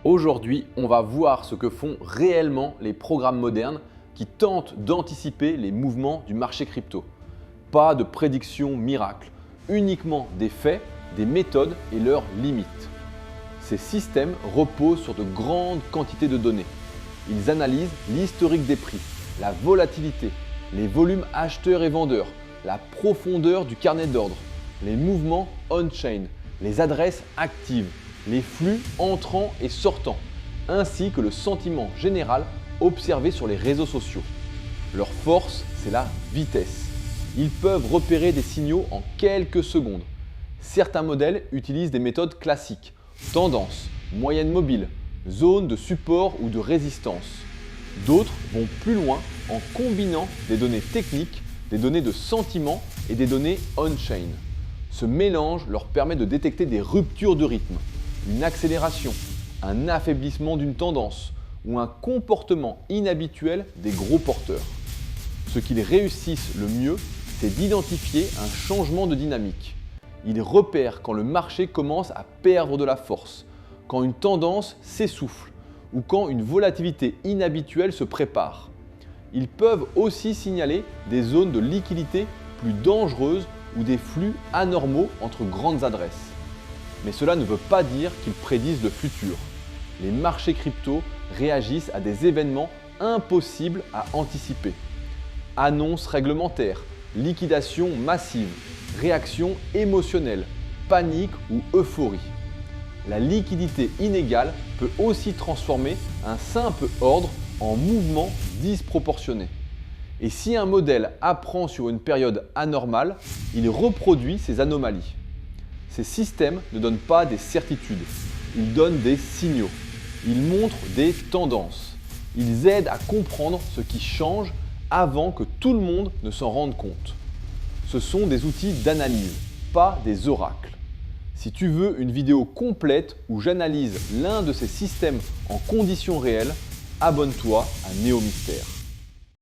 Aujourd'hui, on va voir ce que font réellement les programmes modernes qui tentent d'anticiper les mouvements du marché crypto. Pas de prédictions miracles, uniquement des faits, des méthodes et leurs limites. Ces systèmes reposent sur de grandes quantités de données. Ils analysent l'historique des prix, la volatilité, les volumes acheteurs et vendeurs, la profondeur du carnet d'ordre, les mouvements on-chain, les adresses actives, les flux entrants et sortants, ainsi que le sentiment général observé sur les réseaux sociaux. Leur force, c'est la vitesse. Ils peuvent repérer des signaux en quelques secondes. Certains modèles utilisent des méthodes classiques, tendance, moyenne mobile, zone de support ou de résistance. D'autres vont plus loin en combinant des données techniques, des données de sentiment et des données on-chain. Ce mélange leur permet de détecter des ruptures de rythme, une accélération, un affaiblissement d'une tendance ou un comportement inhabituel des gros porteurs. Ce qu'ils réussissent le mieux, c'est d'identifier un changement de dynamique. Ils repèrent quand le marché commence à perdre de la force, quand une tendance s'essouffle ou quand une volatilité inhabituelle se prépare. Ils peuvent aussi signaler des zones de liquidité plus dangereuses ou des flux anormaux entre grandes adresses. Mais cela ne veut pas dire qu'ils prédisent le futur. Les marchés crypto réagissent à des événements impossibles à anticiper. Annonces réglementaires, liquidations massives, réactions émotionnelles, panique ou euphorie. La liquidité inégale peut aussi transformer un simple ordre en mouvement disproportionné. Et si un modèle apprend sur une période anormale, il reproduit ces anomalies. Ces systèmes ne donnent pas des certitudes, ils donnent des signaux, ils montrent des tendances, ils aident à comprendre ce qui change avant que tout le monde ne s'en rende compte. Ce sont des outils d'analyse, pas des oracles. Si tu veux une vidéo complète où j'analyse l'un de ces systèmes en conditions réelles, abonne-toi à Néo Mystère.